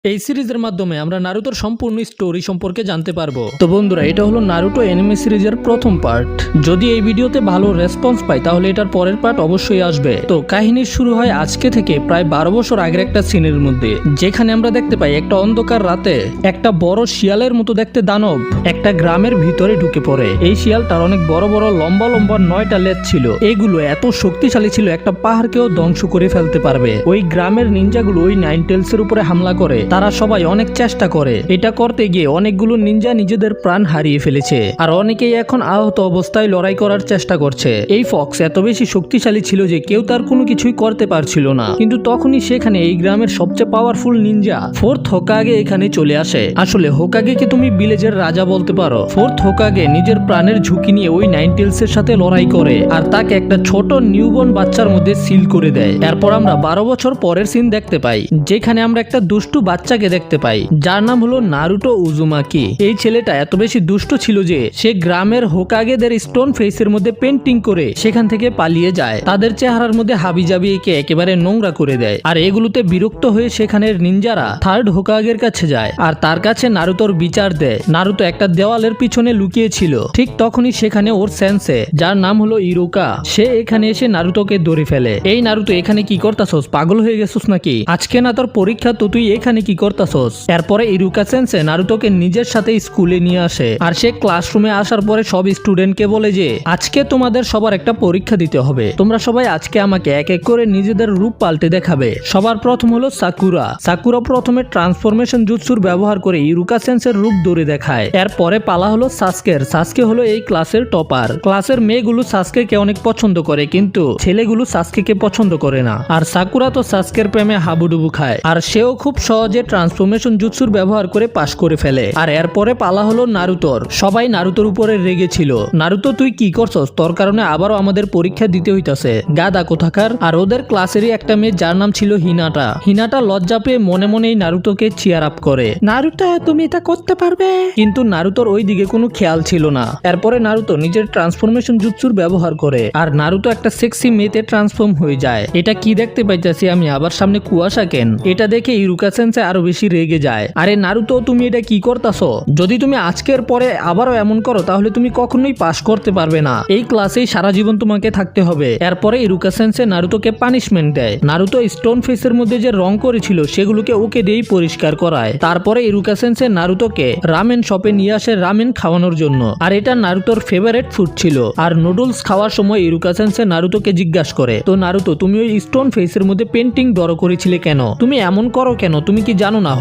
এই সিরিজের মাধ্যমে আমরা নারুতোর সম্পূর্ণ স্টোরি সম্পর্কে জানতে পারবো। তো বন্ধুরা, এটা হলো নারুতো অ্যানিমে সিরিজের প্রথম পার্ট। যদি এই ভিডিওতে ভালো রেসপন্স পাই তাহলে এটার পরের পার্ট অবশ্যই আসবে। তো কাহিনী শুরু হয় আজকে থেকে প্রায় 12 বছর আগের একটা সিনের মধ্যে, যেখানে আমরা দেখতে পাই একটা অন্ধকার রাতে একটা বড় শিয়ালের মতো দেখতে দানব একটা গ্রামের ভিতরে ঢুকে পড়ে। এই শিয়ালটার অনেক বড় বড় লম্বা লম্বা 9টা লেজ ছিল। এগুলো এত শক্তিশালী ছিল একটা পাহাড়কেও ধ্বংস করে ফেলতে পারবে। ওই গ্রামের নিনজাগুলো ওই নাইন টেলসের উপরে হামলা করে। তারা সবাই অনেক চেষ্টা করে, এটা করতে গিয়ে অনেকগুলো নিনজা নিজেদের প্রাণ হারিয়ে ফেলেছে, আর অনেকেই এখন আহত অবস্থায় লড়াই করার চেষ্টা করছে। এই ফক্স এত বেশি শক্তিশালী ছিল যে কেউ তার কোনো কিছুই করতে পারছিল না। কিন্তু তখনই সেখানে এই গ্রামের সবচেয়ে পাওয়ারফুল নিনজা ফোর্থ হোকাগে এখানে চলে আসে। আসলে হোকাগেকে তুমি ভিলেজের রাজা বলতে পারো। ফোর্থ হোকাগে নিজের প্রাণের ঝুঁকি নিয়ে ওই নাইন টেলসের সাথে লড়াই করে, আর তাকে একটা ছোট নিউবর্ন বাচ্চার মধ্যে সিল করে দেয়। এরপর আমরা 12 বছর পরের সিন দেখতে পাই, যেখানে আমরা একটা দুষ্টু বাচ্চাকে দেখতে পাই, যার নাম হলো নারুটো উজুমাকি। এই ছেলেটা এত বেশি দুষ্ট ছিল যে সে গ্রামের হোকাগেদের স্টোন ফেসের মধ্যে পেন্টিং করে সেখান থেকে পালিয়ে যায়। তাদের চেহারার মধ্যে হাবিজাবি এঁকে একেবারে নোংরা করে দেয়। আর এগুলোতে বিরক্ত হয়ে সেখানের নিনজারা থার্ড হোকাগের কাছে যায়, আর তার কাছে নারুতোর বিচার দেয়। নারুতো একটা দেওয়ালের পিছনে লুকিয়ে ছিল। ঠিক তখনই সেখানে ওর সেন্সে, যার নাম হলো ইরুকা, সে এখানে এসে নারুতোকে ধরে ফেলে। এই নারুতো, এখানে কি করতাছস? পাগল হয়ে গেছিস নাকি? আজকে না তোর পরীক্ষা, তো তুই এখানে কি করতাছস? এরপরে ইরুকা সেন্সে নারুতোকে নিজের সাথে স্কুলে নিয়ে আসে, আর সে ক্লাসরুমে আসার পরে সব স্টুডেন্টকে বলে যে আজকে তোমাদের সবার একটা পরীক্ষা দিতে হবে। তোমরা সবাই আজকে আমাকে এক এক করে নিজেদের রূপ পাল্টে দেখাবে। সবার প্রথম হলো সাকুরা। সাকুরা প্রথমে ট্রান্সফরমেশন জুৎসুর ব্যবহার করে ইরুকা সেন্সের রূপ ধরে দেখায়। এরপরে পালা হলো সাসকের। সাসকে হলো এই ক্লাসের টপার। ক্লাসের মেয়েগুলো সাসকেকে অনেক পছন্দ করে, কিন্তু ছেলেগুলো সাসকেকে পছন্দ করে না। আর সাকুরা তো সাসকের প্রেমে হাবুডুবু খায়, আর সেও খুব সহজে ট্রান্সফরমেশন জুৎসুর ব্যবহার করে পাশ করে ফেলে। আর এরপরে পালা হলো নারুতোর। সবাই নারুতোর উপরে রেগে ছিল। নারুতো, তুই কি করছস? তোর কারণে আবারও আমাদের পরীক্ষা দিতে হইতাছে, গাদা কোথাকার। আর ওদের ক্লাসেরই একটা মেয়ে যার নাম ছিল হিনাটা। হিনাটা লজ্জা পেয়ে মনে মনেই নারুতোকে চিয়ার আপ করে, নারুতো তুমি এটা করতে পারবে। কিন্তু নারুতোর ওই দিকে কোনো খেয়াল ছিল না। এরপরে নারুতো নিজের ট্রান্সফরমেশন জুৎসুর ব্যবহার করে, আর নারুতো একটা সেক্সি মেয়েতে ট্রান্সফর্ম হয়ে যায়। এটা কি দেখতে পাইতাছি আমি? আবার সামনে কুয়াশা কেন? এটা দেখে ইরুকা সেন্সে আরো বেশি রেগে যায়। আরে নারুতো, তুমি এটা কি করতাছো? যদি তুমি আজকের পরে আবারও এমন করো তাহলে তুমি কখনোই পাস করতে পারবে না। এই ক্লাসেই সারা জীবন তোমাকে থাকতে হবে। এরপরে ইরুকা সেন্সে নারুতোকে পানিশমেন্ট দেয়। নারুতো স্টোন ফেসের মধ্যে যে রং করেছিল সেগুলোকে ওকে দিয়েই পরিষ্কার করায়। তারপরে ইরুকা সেন্সে নারুতোকে রামেন শপে নিয়ে আসে রামেন খাওয়ানোর জন্য, আর এটা নারুতোর ফেভারিট ফুড ছিল। আর নুডলস খাওয়ার সময় ইরুকা সেন্সে নারুতোকে জিজ্ঞাসা করে, তো নারুতো, তুমি ওই স্টোন ফেসের মধ্যে পেন্টিং ড্র করেছিলে কেন? তুমি এমন করো কেন? তুমি কি জানো না